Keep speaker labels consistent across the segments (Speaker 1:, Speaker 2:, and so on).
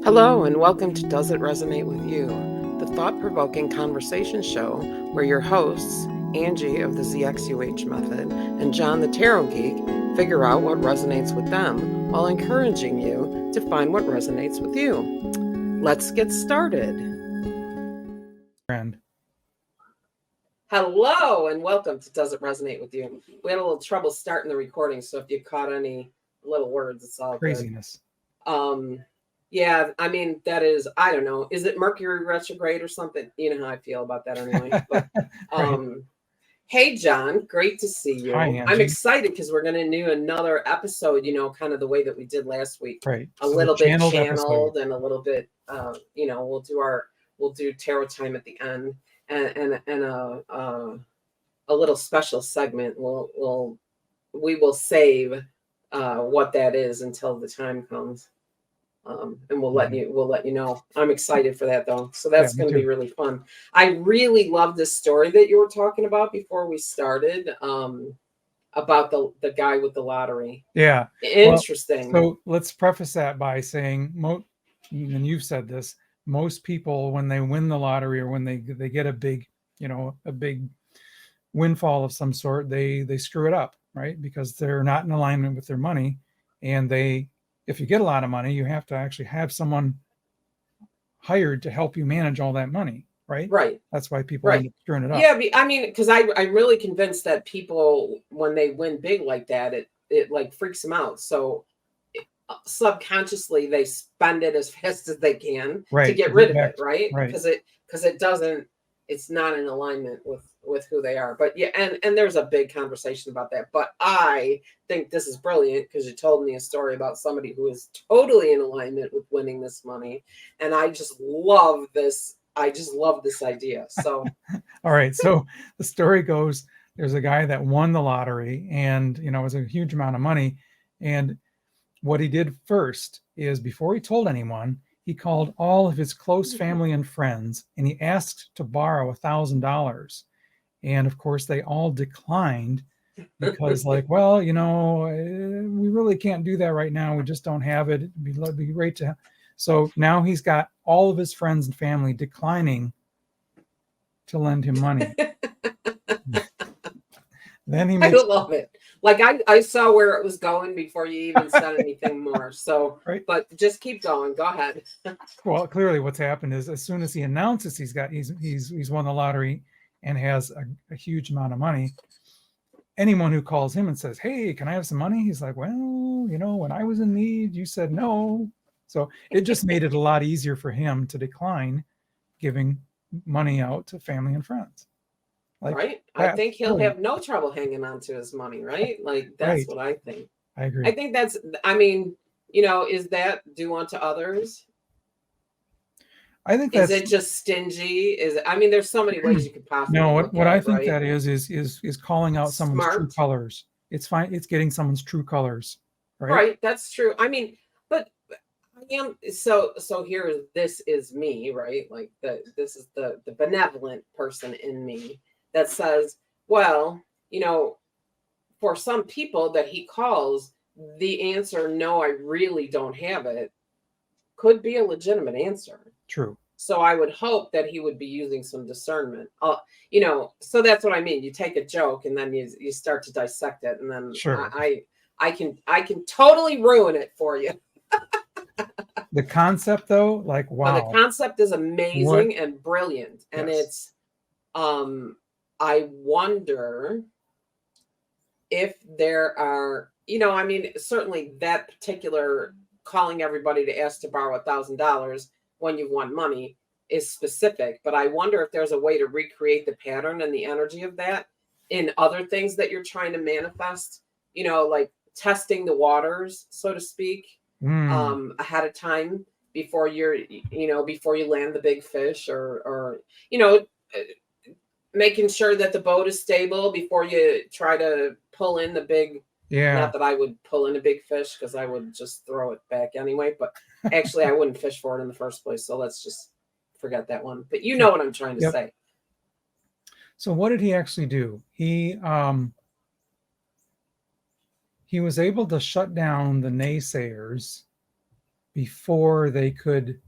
Speaker 1: Hello, and welcome to Does It Resonate With You, the thought-provoking conversation show where your hosts, Angie of the ZXUH Method and John the Tarot Geek, figure out what resonates with them while encouraging you to find what resonates with you. Let's get started.
Speaker 2: Friend.
Speaker 1: Hello, and welcome to Does It Resonate With You. We had a little trouble starting the recording, so if you caught any little words, it's all
Speaker 2: Craziness.
Speaker 1: Good. Yeah, I mean, that is, I don't know. Is it Mercury retrograde or something? You know how I feel about that anyway. But
Speaker 2: Right.
Speaker 1: hey, John, great to see you.
Speaker 2: Hi, Angie.
Speaker 1: I'm excited because we're going to do another episode, kind of the way that we did last week.
Speaker 2: Right.
Speaker 1: A little bit channeled
Speaker 2: episode.
Speaker 1: And a little bit, we'll do tarot time at the end and a little special segment. We will save what that is until the time comes. And we'll let you know. I'm excited for that though. So that's going to be really fun. I really love this story that you were talking about before we started, about the guy with the lottery.
Speaker 2: Yeah.
Speaker 1: Interesting.
Speaker 2: Well, so let's preface that by saying, and you've said this, most people, when they win the lottery or when they get a big windfall of some sort, they screw it up, right? Because they're not in alignment with their money. And if you get a lot of money, you have to actually have someone hired to help you manage all that money, right?
Speaker 1: Right.
Speaker 2: That's why people end up screwing it up.
Speaker 1: Yeah, I mean, because I'm really convinced that people, when they win big like that, it like freaks them out. So subconsciously they spend it as fast as they can to get rid of it, right? Because it's not in alignment with who they are. But yeah, and there's a big conversation about that. But I think this is brilliant because you told me a story about somebody who is totally in alignment with winning this money, and I just love this. I just love this idea. So
Speaker 2: all right, so the story goes, there's a guy that won the lottery, and it was a huge amount of money. And what he did first is, before he told anyone, he called all of his close family and friends, and he asked to borrow $1,000. And of course, they all declined because, like, well, we really can't do that right now. We just don't have it. It'd be great to. So now he's got all of his friends and family declining to lend him money. Then
Speaker 1: I love it. Like I saw where it was going before you even said anything more. So, right. But just keep going. Go ahead.
Speaker 2: Well, clearly what's happened is, as soon as he announces he's won the lottery and has a huge amount of money, anyone who calls him and says, "Hey, can I have some money?" He's like, "Well, when I was in need, you said no." So it just made it a lot easier for him to decline giving money out to family and friends.
Speaker 1: Right. I think he'll have no trouble hanging on to his money, right? Like, that's what I think.
Speaker 2: I agree.
Speaker 1: I think is that do unto others?
Speaker 2: I think
Speaker 1: is it just stingy? There's so many ways you could possibly.
Speaker 2: No, what I think that is calling out someone's true colors. It's fine. It's getting someone's true colors.
Speaker 1: Right. That's true. But I am so here. This is me, right? Like this is the benevolent person in me that says, well, for some people that he calls, the answer, no, I really don't have it, could be a legitimate answer.
Speaker 2: True.
Speaker 1: So I would hope that he would be using some discernment. So that's what I mean. You take a joke and then you start to dissect it, and then
Speaker 2: sure.
Speaker 1: I can totally ruin it for you.
Speaker 2: The concept, though, like, wow.
Speaker 1: But the concept is amazing and brilliant. And it's I wonder if there are, certainly that particular calling everybody to ask to borrow $1,000 when you've won money is specific. But I wonder if there's a way to recreate the pattern and the energy of that in other things that you're trying to manifest, like testing the waters, so to speak, ahead of time before before you land the big fish, or making sure that the boat is stable before you try to pull in the big. Not that I would pull in a big fish, because I would just throw it back anyway. But actually, I wouldn't fish for it in the first place. So let's just forget that one. But you know what I'm trying to say.
Speaker 2: So what did he actually do? He was able to shut down the naysayers before they could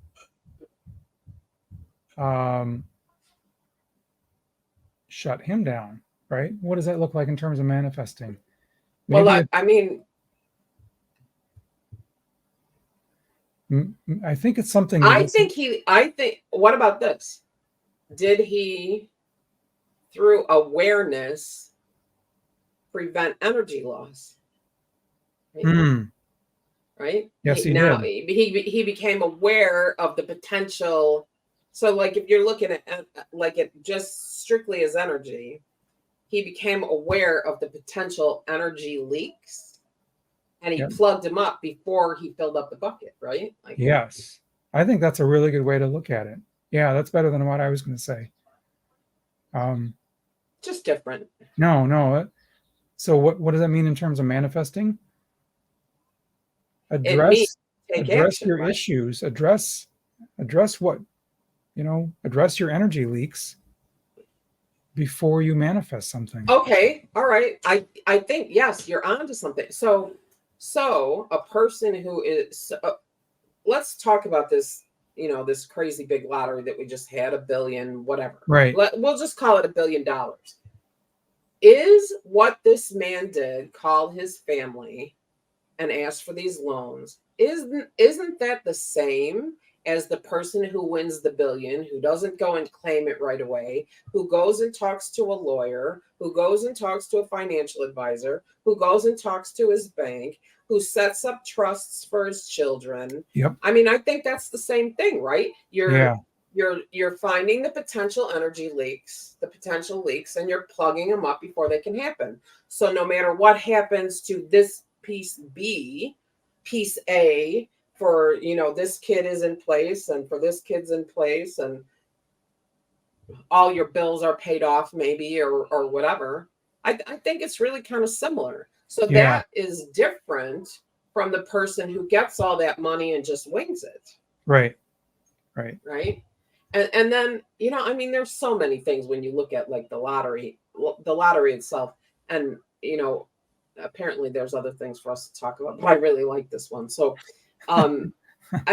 Speaker 2: shut him down, right? What does that look like in terms of manifesting? Maybe
Speaker 1: well, I mean,
Speaker 2: I think it's something.
Speaker 1: I think, what about this? Did he, through awareness, prevent energy loss? Right?
Speaker 2: Yes, he
Speaker 1: now
Speaker 2: did.
Speaker 1: he became aware of the potential. So, like, if you're looking at like it just strictly as energy, he became aware of the potential energy leaks, and he plugged them up before he filled up the bucket, right? Like,
Speaker 2: yes, I think that's a really good way to look at it. Yeah, that's better than what I was going to say.
Speaker 1: Just different.
Speaker 2: No. So what does that mean in terms of manifesting? Address
Speaker 1: action,
Speaker 2: your
Speaker 1: right?
Speaker 2: issues. Address what, address your energy leaks before you manifest something.
Speaker 1: Okay, all right. I think, yes, you're onto something. So a person who is let's talk about this, this crazy big lottery that we just had, $1 billion, whatever.
Speaker 2: Right.
Speaker 1: We'll just call it $1 billion. Is what this man did, call his family and ask for these loans, isn't that the same as the person who wins the $1 billion, who doesn't go and claim it right away, who goes and talks to a lawyer, who goes and talks to a financial advisor, who goes and talks to his bank, who sets up trusts for his children?
Speaker 2: Yep.
Speaker 1: I mean, I think that's the same thing, right? You're finding the potential energy leaks, and you're plugging them up before they can happen. So no matter what happens to this piece B, piece A, for, this kid is in place, and for this kid's in place, and all your bills are paid off, maybe, or whatever. I think it's really kind of similar. So that is different from the person who gets all that money and just wings it.
Speaker 2: Right.
Speaker 1: And then, I mean, there's so many things when you look at, like, the lottery itself, and, apparently there's other things for us to talk about, but I really like this one. So, I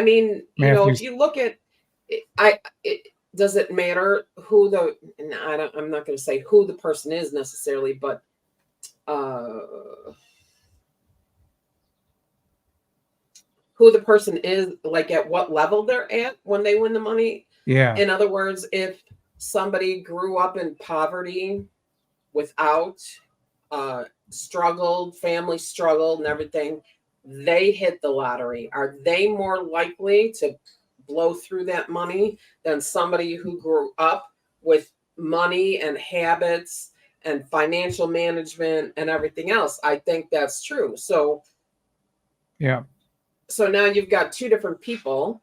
Speaker 1: mean, if you look at does it matter who I'm not going to say who the person is necessarily, but who the person is, like, at what level they're at when they win the money.
Speaker 2: Yeah.
Speaker 1: In other words, if somebody grew up in poverty, without, family struggled and everything, they hit the lottery, are they more likely to blow through that money than somebody who grew up with money and habits and financial management and everything else? I think that's true. So now you've got two different people.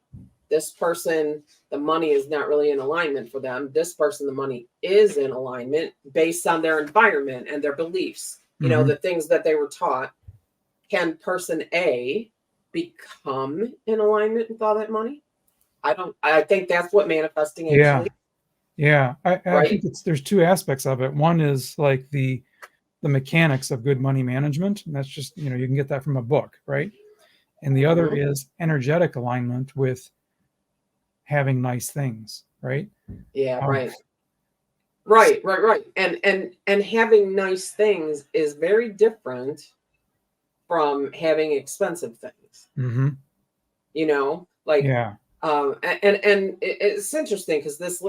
Speaker 1: This person, the money is not really in alignment for them. This person, the money is in alignment based on their environment and their beliefs, the things that they were taught. Can person A become in alignment with all that money? I think that's what manifesting actually.
Speaker 2: Yeah. I think there's two aspects of it. One is like the mechanics of good money management. And that's just, you can get that from a book, right? And the other is energetic alignment with having nice things, right?
Speaker 1: Yeah, right. And having nice things is very different from having expensive things.
Speaker 2: And
Speaker 1: it's interesting because this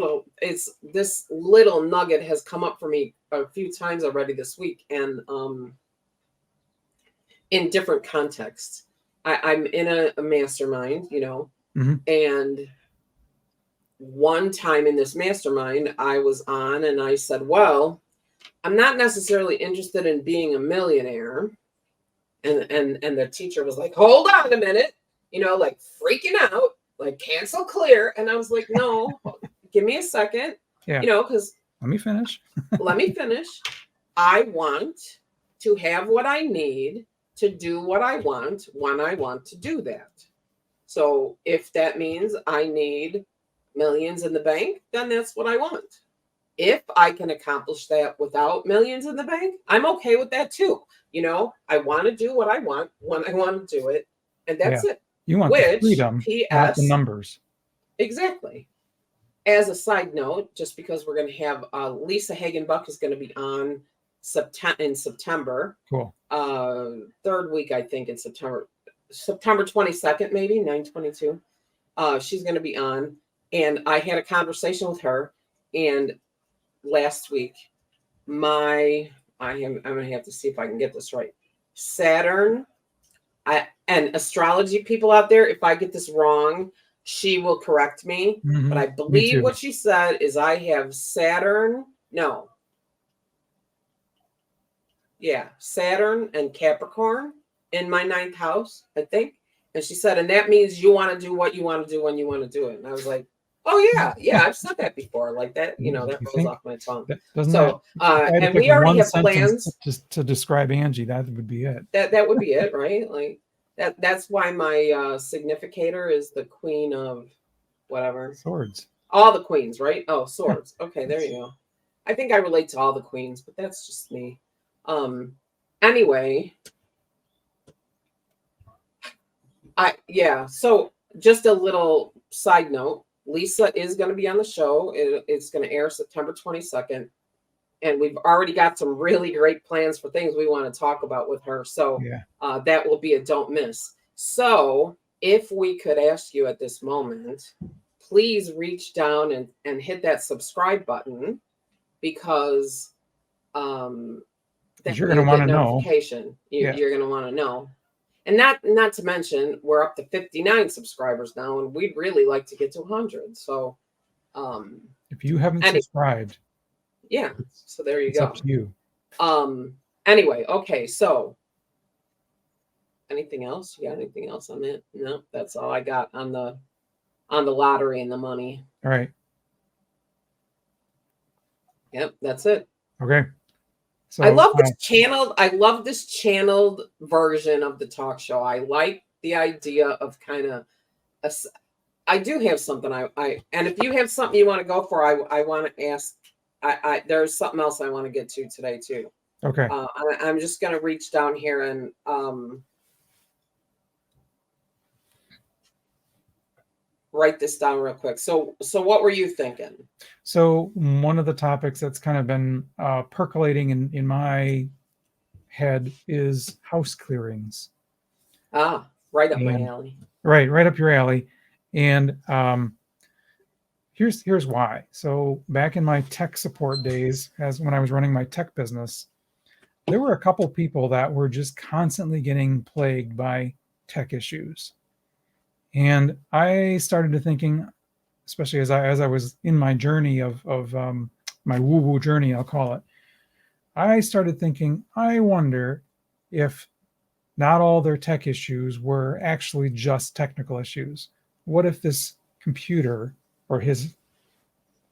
Speaker 1: little nugget has come up for me a few times already this week, and in different contexts. I'm in a mastermind, and one time in this mastermind I was on, and I said, well, I'm not necessarily interested in being a millionaire. And the teacher was like, hold on a minute, like freaking out, like cancel clear. And I was like, no, give me a second, because
Speaker 2: let me finish.
Speaker 1: I want to have what I need to do what I want when I want to do that. So if that means I need millions in the bank, then that's what I want. If I can accomplish that without millions in the bank, I'm okay with that too. I want to do what I want when I want to do it, and that's it.
Speaker 2: You want the freedom, not the numbers.
Speaker 1: Exactly. As a side note, just because we're going to have Lisa Hagenbuck is going to be on in September.
Speaker 2: Cool.
Speaker 1: Third week, I think, in September. September 22nd, maybe 9/22. She's going to be on, and I had a conversation with her. And last week, I'm going to have to see if I can get this right. Saturn, and astrology people out there, if I get this wrong, she will correct me.
Speaker 2: Mm-hmm.
Speaker 1: But I believe what she said is I have Saturn. No. Yeah, Saturn and Capricorn in my 9th house, I think. And she said, and that means you want to do what you want to do when you want to do it. And I was like, oh yeah, I've said that before. Like that, that rolls off my tongue.
Speaker 2: So,
Speaker 1: and we already have plans
Speaker 2: just to describe Angie. That would be it.
Speaker 1: That would be it, right? Like that's why my significator is the Queen of whatever.
Speaker 2: Swords.
Speaker 1: All the queens, right? Oh, swords. Okay, there you go. I think I relate to all the queens, but that's just me. Anyway, so just a little side note. Lisa is going to be on the show. It's going to air September 22nd. And we've already got some really great plans for things we want to talk about with her. So that will be a don't miss. So if we could ask you at this moment, please reach down and hit that subscribe button, because
Speaker 2: you're going to want to know.
Speaker 1: You're going to want to know. And not to mention, we're up to 59 subscribers now, and we'd really like to get to 100. So
Speaker 2: if you haven't subscribed,
Speaker 1: so there you
Speaker 2: go. It's up to you.
Speaker 1: Anyway, okay, so anything else? You got anything else on that? No, that's all I got on the lottery and the money.
Speaker 2: All right.
Speaker 1: Yep, that's it.
Speaker 2: Okay. So
Speaker 1: I love this channeled version of the talk show. I like the idea of kind of I do have something and if you have something you want to go for, I want to ask. There's something else I want to get to today too.
Speaker 2: Okay.
Speaker 1: I'm just going to reach down here and write this down real quick. So what were you thinking?
Speaker 2: So one of the topics that's kind of been percolating in my head is house clearings.
Speaker 1: Right up my alley.
Speaker 2: Right up your alley. And here's why. So back in my tech support days, when I was running my tech business, there were a couple people that were just constantly getting plagued by tech issues. And I started thinking, especially as I was in my journey of my woo-woo journey, I'll call it, I started thinking, I wonder if not all their tech issues were actually just technical issues. What if this computer or his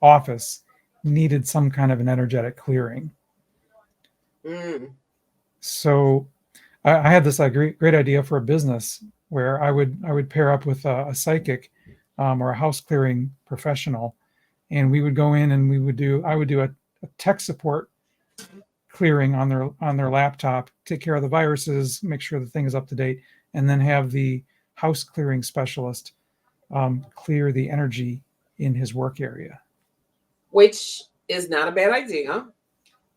Speaker 2: office needed some kind of an energetic clearing? So I had this great idea for a business where I would pair up with a psychic or a house clearing professional, and we would go in and I would do a tech support clearing on their laptop, take care of the viruses, make sure the thing is up to date, and then have the house clearing specialist clear the energy in his work area.
Speaker 1: Which is not a bad idea,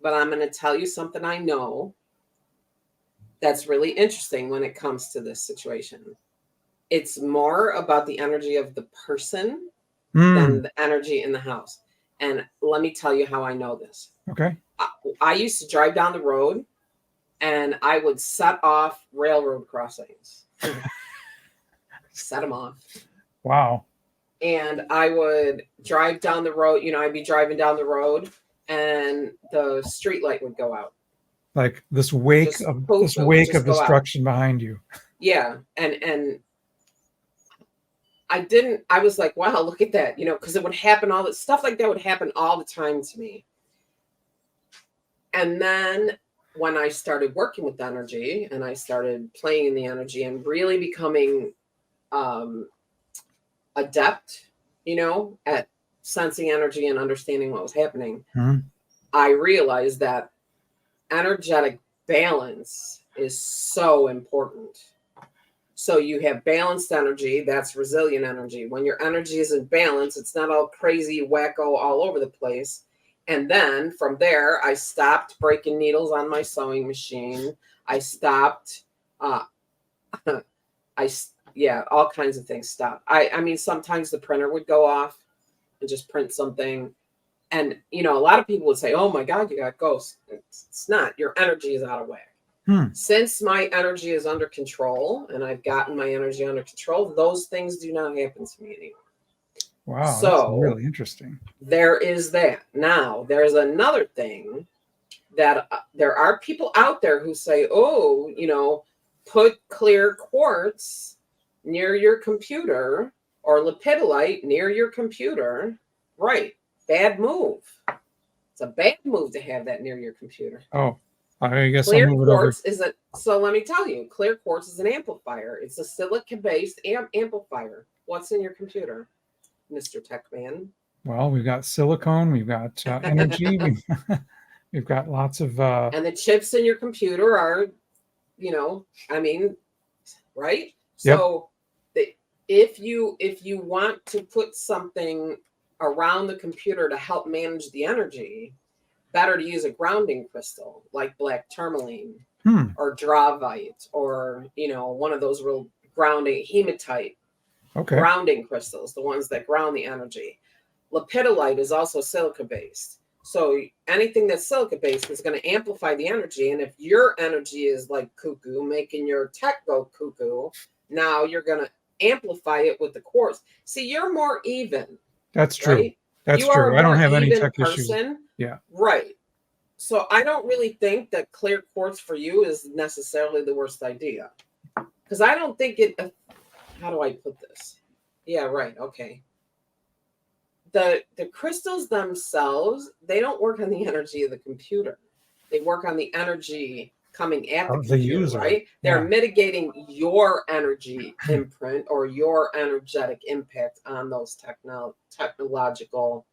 Speaker 1: but I'm going to tell you something I know that's really interesting when it comes to this situation. It's more about the energy of the person than the energy in the house. And let me tell you how I know this.
Speaker 2: Okay.
Speaker 1: I used to drive down the road and I would set off railroad crossings. Set them off.
Speaker 2: Wow.
Speaker 1: And I would drive down the road. I'd be driving down the road and the street light would go out.
Speaker 2: Like this wake of destruction behind you.
Speaker 1: Yeah. And I was like, wow, look at that, because it would happen stuff like that would happen all the time to me. And then when I started working with energy and I started playing in the energy and really becoming adept, at sensing energy and understanding what was happening, I realized that energetic balance is so important. So you have balanced energy, that's resilient energy. When your energy is in balance, it's not all crazy, wacko, all over the place. And then from there, I stopped breaking needles on my sewing machine. I stopped, all kinds of things stopped. I mean, sometimes the printer would go off and just print something. And, a lot of people would say, oh my God, you got ghosts. It's not. Your energy is out of whack. Since my energy is under control and I've gotten my energy under control, those things do not happen to me anymore.
Speaker 2: Wow,
Speaker 1: so
Speaker 2: that's really interesting.
Speaker 1: There is that. Now, there's another thing that there are people out there who say, oh, put clear quartz near your computer or lepidolite near your computer. Right. Bad move. It's a bad move to have that near your computer.
Speaker 2: Oh, I guess
Speaker 1: clear
Speaker 2: I'll move it
Speaker 1: quartz
Speaker 2: over.
Speaker 1: So let me tell you, clear quartz is an amplifier. It's a silica-based amplifier. What's in your computer, Mr. Tech Man?
Speaker 2: Well, we've got silicone, we've got energy, we've got lots of
Speaker 1: and the chips in your computer are, right?
Speaker 2: Yep.
Speaker 1: So if you want to put something around the computer to help manage the energy, better to use a grounding crystal like black tourmaline or drawvite or one of those real grounding hematite grounding crystals, the ones that ground the energy. Lepidolite is also silica based, so anything that's silica based is going to amplify the energy. And if your energy is like cuckoo, making your tech go cuckoo, now you're going to amplify it with the quartz. See, you're more even.
Speaker 2: That's true.
Speaker 1: Right?
Speaker 2: That's true. I don't have any tech issues.
Speaker 1: Yeah. Right. So I don't really think that clear quartz for you is necessarily the worst idea. Because I don't think it... How do I put this? Yeah, right. Okay. The crystals themselves, they don't work on the energy of the computer. They work on the energy coming at the computer, user. Right? They're mitigating your energy imprint or your energetic impact on those technological,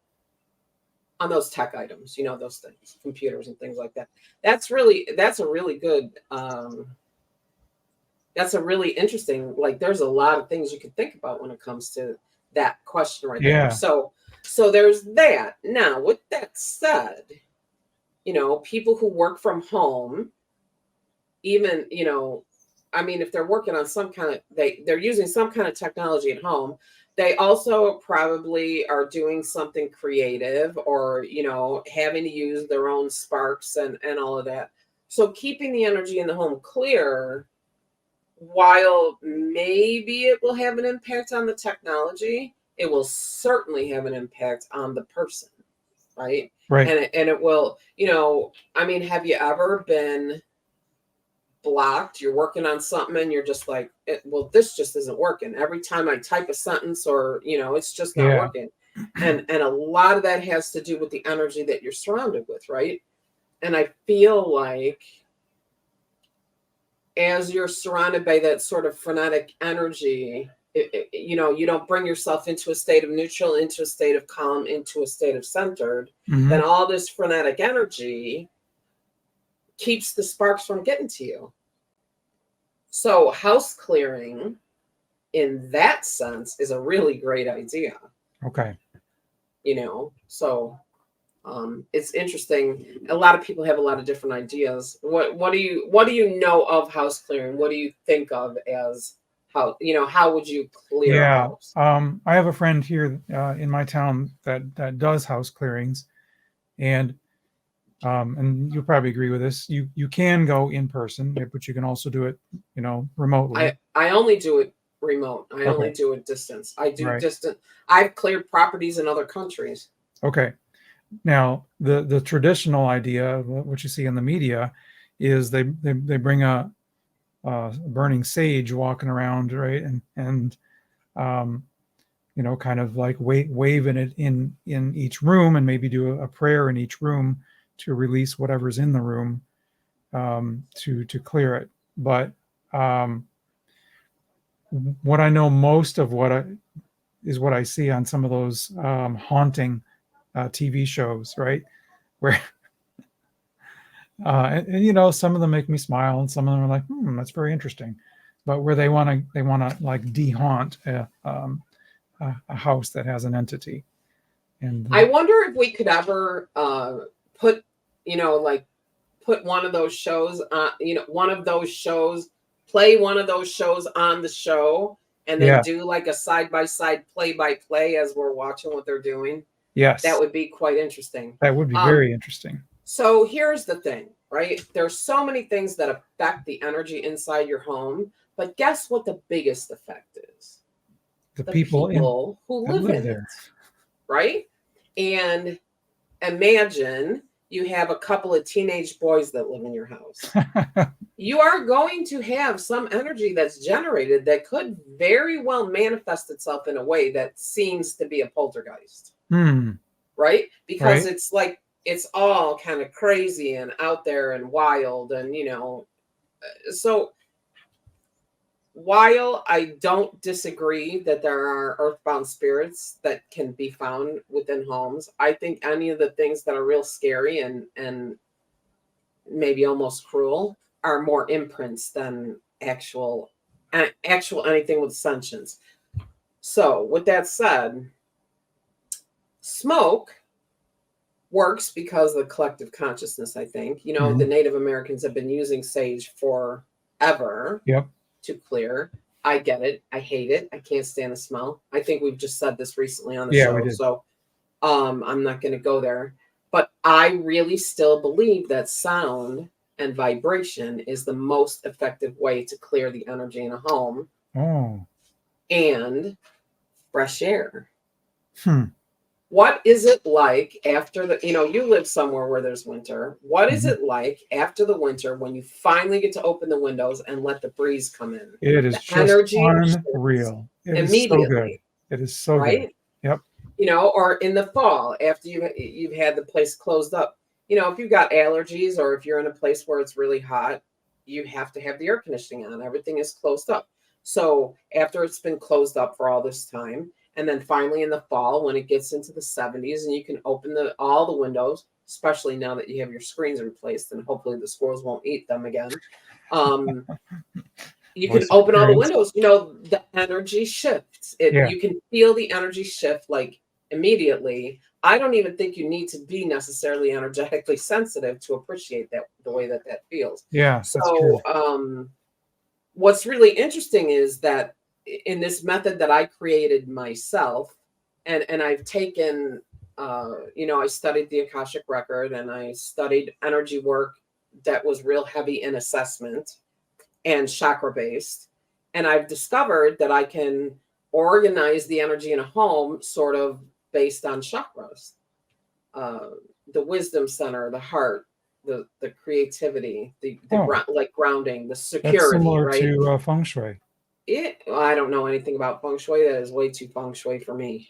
Speaker 1: on those tech items, those things, computers and things like that. That's a really good, that's a really interesting, like there's a lot of things you could think about when it comes to that question right there. So there's that. Now, with that said, people who work from home, even, if they're working on some kind of, they're using some kind of technology at home, they also probably are doing something creative or, having to use their own sparks and all of that. So keeping the energy in the home clear, while maybe it will have an impact on the technology, it will certainly have an impact on the person, right?
Speaker 2: Right.
Speaker 1: And it will, have you ever been blocked? You're working on something and you're just like, well, this just isn't working. Every time I type a sentence or, it's just not working. And a lot of that has to do with the energy that you're surrounded with, right? And I feel like as you're surrounded by that sort of frenetic energy, you don't bring yourself into a state of neutral, into a state of calm, into a state of centered, then all this frenetic energy keeps the sparks from getting to you. So house clearing in that sense is a really great idea.
Speaker 2: Okay.
Speaker 1: So it's interesting. A lot of people have a lot of different ideas. What do you know of house clearing? What do you think of as how would you clear a house?
Speaker 2: I have a friend here in my town that does house clearings, and you'll probably agree with this. You can go in person, but you can also do it, remotely.
Speaker 1: I only do it remote. I only do it distance. I do distant. I've cleared properties in other countries.
Speaker 2: Okay. Now, the traditional idea, what you see in the media, is they bring a burning sage walking around, right, and kind of like waving it in each room, and maybe do a prayer in each room to release whatever's in the room, to clear it. But what I know most of what I see on some of those haunting TV shows, right? Where, and some of them make me smile and some of them are like, that's very interesting. but where they want to like de-haunt a house that has an entity. And
Speaker 1: I wonder if we could ever put, like put one of those shows on, one of those shows, play one of those shows on the show, and then do like a side-by-side play-by-play as we're watching what they're doing.
Speaker 2: Yes.
Speaker 1: That would be quite interesting.
Speaker 2: That would be very interesting.
Speaker 1: So here's the thing, right? There's so many things that affect the energy inside your home, but guess what the biggest effect is?
Speaker 2: The people
Speaker 1: who live in it, right? And imagine you have a couple of teenage boys that live in your house. You are going to have some energy that's generated that could very well manifest itself in a way that seems to be a poltergeist. Right? Because it's like, it's all kind of crazy and out there and wild. And, so while I don't disagree that there are earthbound spirits that can be found within homes, I think any of the things that are real scary and maybe almost cruel are more imprints than actual anything with sentience. So with that said, smoke works because of the collective consciousness, I think. The Native Americans have been using sage forever. To clear. I get it. I hate it. I can't stand the smell. I think we've just said this recently on the show. We did. So I'm not going to go there. But I really still believe that sound and vibration is the most effective way to clear the energy in a home. And fresh air. What is it like after you live somewhere where there's winter. What is it like after the winter when you finally get to open the windows and let the breeze come in?
Speaker 2: It is just unreal. It is so good. It is so good. Yep.
Speaker 1: Or in the fall after you've had the place closed up. If you've got allergies or if you're in a place where it's really hot, you have to have the air conditioning on. Everything is closed up. So after it's been closed up for all this time, and then finally in the fall, when it gets into the 70s and you can open all the windows, especially now that you have your screens replaced and hopefully the squirrels won't eat them again. You can open all the windows, the energy shifts. You can feel the energy shift like immediately. I don't even think you need to be necessarily energetically sensitive to appreciate that, the way that feels.
Speaker 2: Yeah.
Speaker 1: So what's really interesting is that in this method that I created myself, and I've taken, I studied the Akashic Record and I studied energy work that was real heavy in assessment and chakra based. And I've discovered that I can organize the energy in a home sort of based on chakras, the wisdom center, the heart, the creativity, the like grounding, the security.
Speaker 2: That's similar to feng shui.
Speaker 1: I don't know anything about feng shui. That is way too feng shui for me.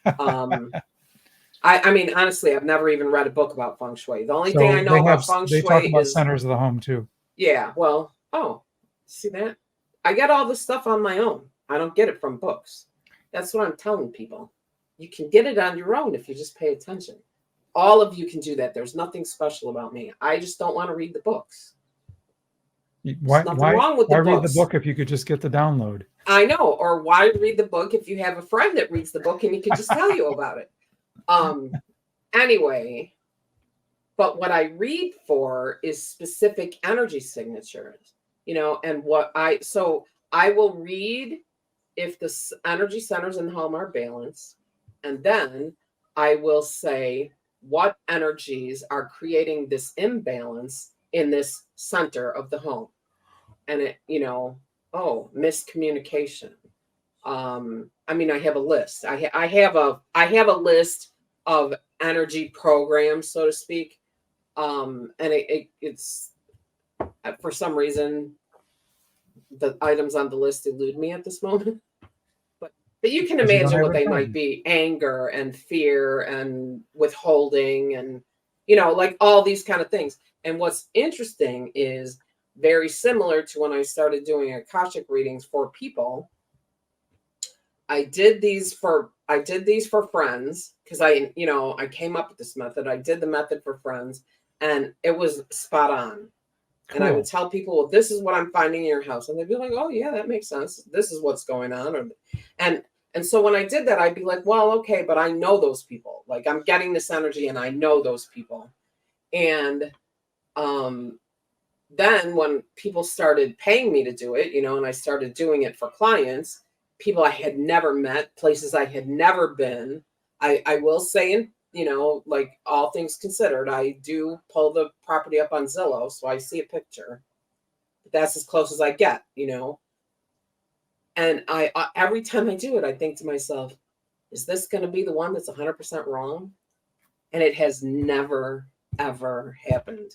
Speaker 1: I mean, honestly, I've never even read a book about feng shui. The only thing I know about feng shui
Speaker 2: they talk about centers of the home too.
Speaker 1: Yeah, well, see that? I get all this stuff on my own. I don't get it from books. That's what I'm telling people. You can get it on your own if you just pay attention. All of you can do that. There's nothing special about me. I just don't want to read the books.
Speaker 2: Why read the book if you could just get the download?
Speaker 1: I know. Or why read the book if you have a friend that reads the book and he can just tell you about it? Anyway, but what I read for is specific energy signatures, and I will read if the energy centers in the home are balanced, and then I will say what energies are creating this imbalance in this center of the home. And it, miscommunication. I mean, I have a list. I have a list of energy programs, so to speak. And it's for some reason the items on the list elude me at this moment. But you can imagine what they might be: anger and fear and withholding and, like all these kind of things. And what's interesting is very similar to when I started doing Akashic readings for people. I did these for friends because I came up with this method. I did the method for friends and it was spot on.
Speaker 2: Cool.
Speaker 1: And I would tell people, well, this is what I'm finding in your house. And they'd be like, oh, yeah, that makes sense. This is what's going on. And so when I did that, I'd be like, well, okay, but I know those people. Like, I'm getting this energy and I know those people. And then when people started paying me to do it, and I started doing it for clients, people I had never met, places I had never been, I will say, like all things considered, I do pull the property up on Zillow, so I see a picture. But that's as close as I get, And I every time I do it, I think to myself, is this going to be the one that's 100% wrong? And it has never, ever happened.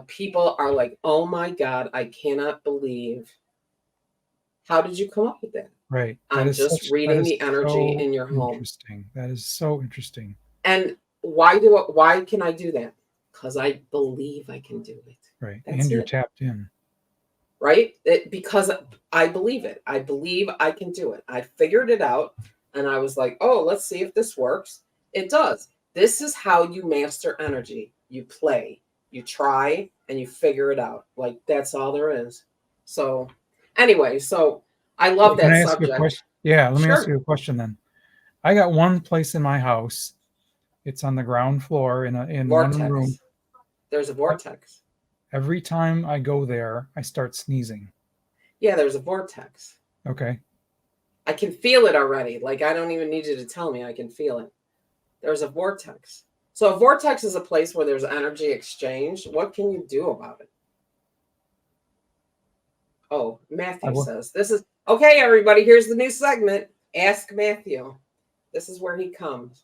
Speaker 1: People are like, oh my God, I cannot believe. How did you come up with that?
Speaker 2: Right.
Speaker 1: I'm just reading the energy in your home.
Speaker 2: Interesting. That is so interesting.
Speaker 1: And why can I do that? Because I believe I can do it.
Speaker 2: Right.
Speaker 1: That's
Speaker 2: and you're
Speaker 1: it.
Speaker 2: tapped in.
Speaker 1: Right? Because I believe it. I believe I can do it. I figured it out. And I was like, oh, let's see if this works. It does. This is how you master energy. You play, you try, and you figure it out. Like, that's all there is. So anyway, so I love that subject.
Speaker 2: Yeah, let me ask you a question then. I got one place in my house. It's on the ground floor in
Speaker 1: vortex.
Speaker 2: One room.
Speaker 1: There's a vortex.
Speaker 2: Every time I go there, I start sneezing.
Speaker 1: Yeah, there's a vortex.
Speaker 2: Okay.
Speaker 1: I can feel it already. Like, I don't even need you to tell me. I can feel it. There's a vortex. So a vortex is a place where there's energy exchange. What can you do about it? Oh, Matthew says, this is, okay, everybody, here's the new segment. Ask Matthew. This is where he comes.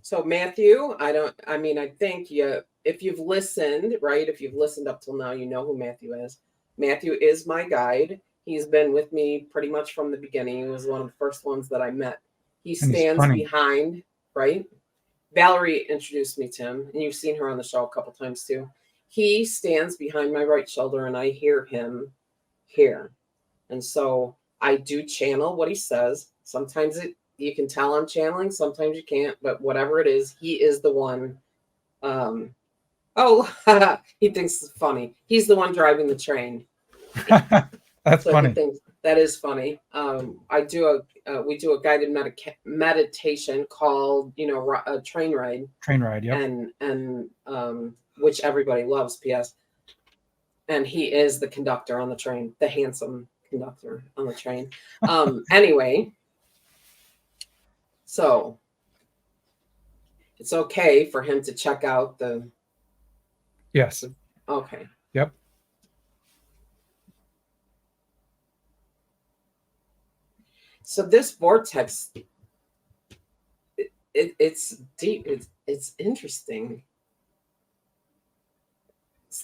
Speaker 1: So Matthew, I think if you've listened, right? If you've listened up till now, you know who Matthew is. Matthew is my guide. He's been with me pretty much from the beginning. He was one of the first ones that I met. He stands behind, right? Valerie introduced me to him, and you've seen her on the show a couple times too. He stands behind my right shoulder, and I hear him here. And so I do channel what he says. Sometimes you can tell I'm channeling, sometimes you can't, but whatever it is, he is the one. He thinks it's funny. He's the one driving the train.
Speaker 2: That's funny.
Speaker 1: That is funny. We do a guided meditation called, a train ride.
Speaker 2: Train ride, yeah.
Speaker 1: And which everybody loves, P.S. And he is the conductor on the train, the handsome conductor on the train. Anyway, so it's okay for him to check out the.
Speaker 2: Yes.
Speaker 1: Okay.
Speaker 2: Yep.
Speaker 1: So this vortex, it's deep. It's interesting.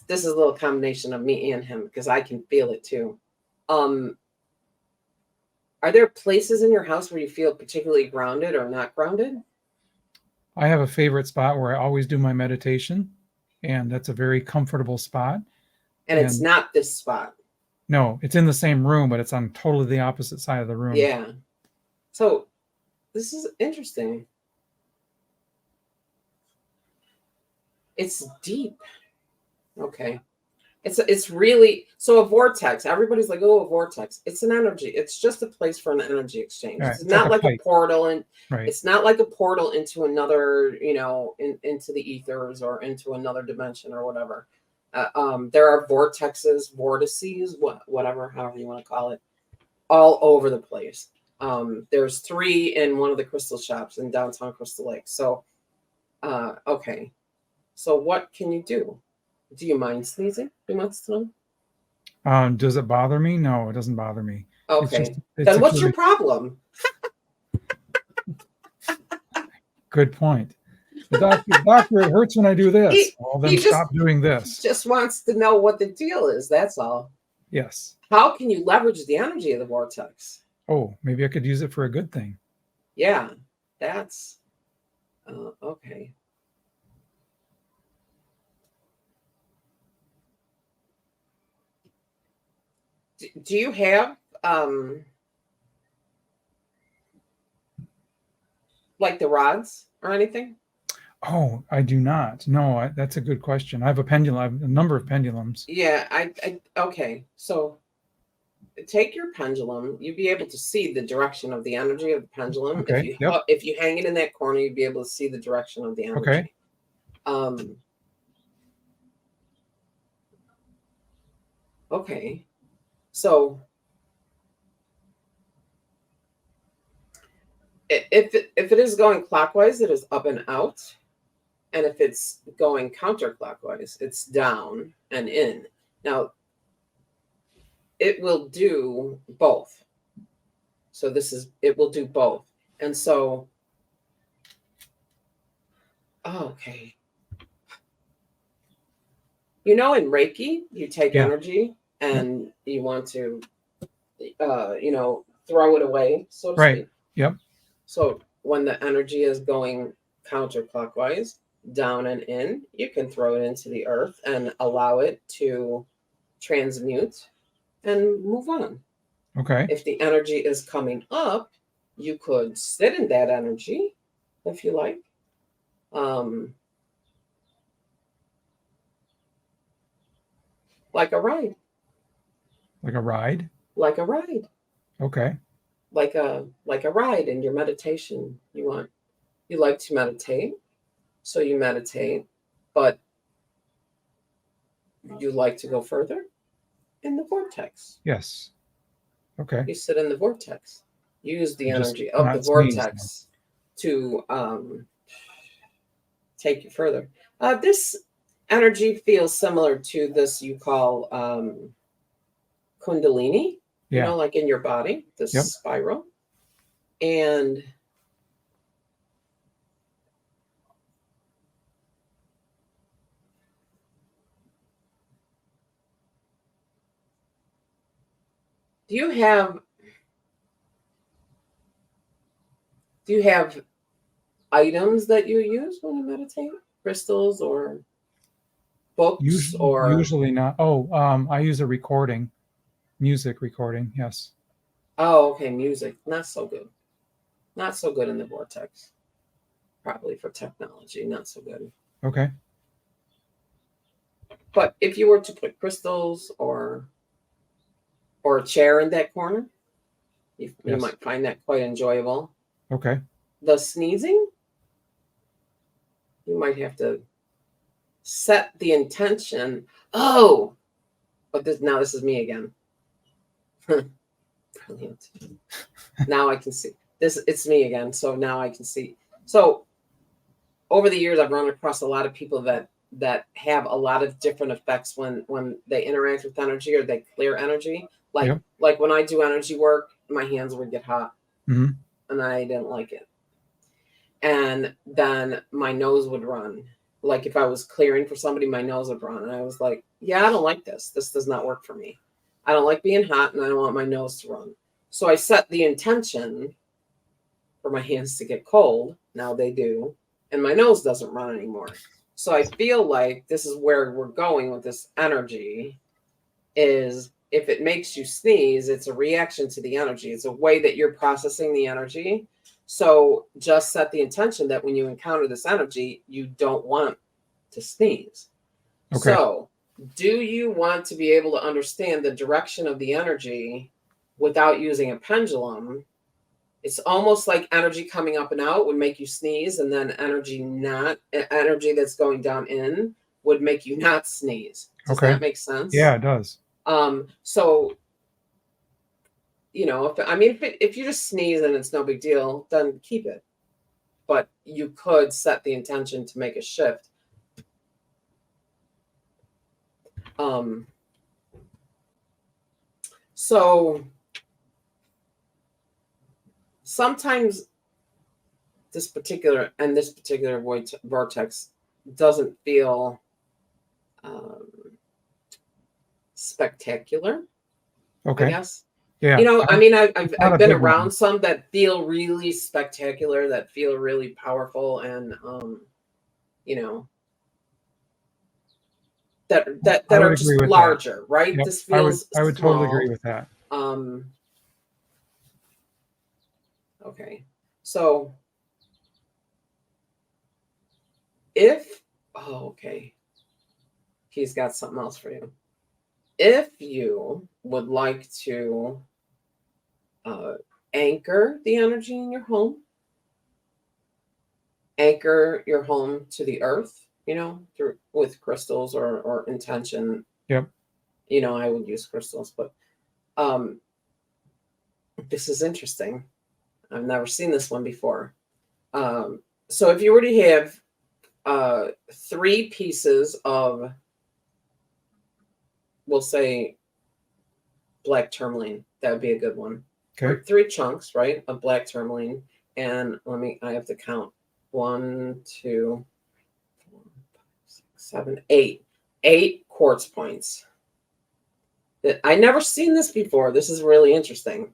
Speaker 1: This is a little combination of me and him because I can feel it too. Are there places in your house where you feel particularly grounded or not grounded?
Speaker 2: I have a favorite spot where I always do my meditation, and that's a very comfortable spot.
Speaker 1: And it's not this spot.
Speaker 2: No, it's in the same room, but it's on totally the opposite side of the room.
Speaker 1: Yeah. So this is interesting. It's deep. Okay. It's really, so a vortex, everybody's like, oh, a vortex. It's an energy. It's just a place for an energy exchange. Right. It's not like a portal, and it's not like a portal into another, into the ethers or into another dimension or whatever. There are vortexes, vortices, whatever, however you want to call it, all over the place. There's 3 in one of the crystal shops in downtown Crystal Lake. So, okay. So what can you do? Do you mind sneezing? He wants to
Speaker 2: know. Does it bother me? No, it doesn't bother me.
Speaker 1: Okay. Then what's your problem?
Speaker 2: Good point. The doctor, it hurts when I do this. Then stop doing this.
Speaker 1: Just wants to know what the deal is. That's all.
Speaker 2: Yes.
Speaker 1: How can you leverage the energy of the vortex?
Speaker 2: Oh, maybe I could use it for a good thing.
Speaker 1: Yeah, that's okay. Do you have like the rods or anything?
Speaker 2: Oh, I do not. No, that's a good question. I have a pendulum. I have a number of pendulums.
Speaker 1: Yeah, okay. So take your pendulum. You'd be able to see the direction of the energy of the pendulum.
Speaker 2: Okay. Yep.
Speaker 1: If you hang it in that corner, you'd be able to see the direction of the energy.
Speaker 2: Okay.
Speaker 1: Okay. So if it is going clockwise, it is up and out. And if it's going counterclockwise, it's down and in. Now, it will do both. So it will do both. And so, okay. In Reiki, you take energy and you want to, throw it away, so to speak.
Speaker 2: Yep.
Speaker 1: So when the energy is going counterclockwise, down and in, you can throw it into the earth and allow it to transmute and move on.
Speaker 2: Okay.
Speaker 1: If the energy is coming up, you could sit in that energy if you like. Like a ride.
Speaker 2: Like a ride?
Speaker 1: Like a ride.
Speaker 2: Okay.
Speaker 1: Like a ride in your meditation. You like to meditate, so you meditate, but you like to go further in the vortex.
Speaker 2: Yes. Okay.
Speaker 1: You sit in the vortex. Use the energy of the
Speaker 2: sneeze,
Speaker 1: vortex to take you further. This energy feels similar to this you call Kundalini, like in your body, this spiral. And do you have items that you use when you meditate? Crystals or books?
Speaker 2: Usually not. I use a music recording. Yes.
Speaker 1: Oh, okay. Music. Not so good. Not so good in the vortex. Probably for technology. Not so good.
Speaker 2: Okay.
Speaker 1: But if you were to put crystals or a chair in that corner, you might find that quite enjoyable.
Speaker 2: Okay.
Speaker 1: The sneezing, you might have to set the intention. Oh, but this is me again. Brilliant. Now I can see this. It's me again. So now I can see. So over the years, I've run across a lot of people that have a lot of different effects when they interact with energy or they clear energy. Like when I do energy work, my hands would get hot, and I didn't like it. And then my nose would run. Like if I was clearing for somebody, my nose would run. And I was like, yeah, I don't like this. This does not work for me. I don't like being hot and I don't want my nose to run. So I set the intention for my hands to get cold. Now they do. And my nose doesn't run anymore. So I feel like this is where we're going with this energy is if it makes you sneeze, it's a reaction to the energy. It's a way that you're processing the energy. So just set the intention that when you encounter this energy, you don't want to sneeze. Okay. So do you want to be able to understand the direction of the energy without using a pendulum? It's almost like energy coming up and out would make you sneeze, and then energy that's going down in would make you not sneeze. Does that make sense?
Speaker 2: Yeah, it does.
Speaker 1: So if you just sneeze and it's no big deal, then keep it. But you could set the intention to make a shift. So sometimes this particular vortex doesn't feel spectacular.
Speaker 2: Okay.
Speaker 1: I guess.
Speaker 2: Yeah.
Speaker 1: I've been around some that feel really spectacular, that feel really powerful, and that are just larger, right?
Speaker 2: Yep.
Speaker 1: This feels
Speaker 2: I would
Speaker 1: small.
Speaker 2: totally agree with that.
Speaker 1: Okay. So okay, he's got something else for you. If you would like to anchor the energy in your home, anchor your home to the earth, through with crystals or intention.
Speaker 2: Yep.
Speaker 1: I would use crystals, but this is interesting. I've never seen this one before. So if you were to have 3 pieces of, we'll say, black tourmaline, that would be a good one.
Speaker 2: Okay.
Speaker 1: 3 chunks, right, of black tourmaline. And I have to count 1, 2, 4, 5, 6, 7, 8. 8 quartz points. I never seen this before. This is really interesting.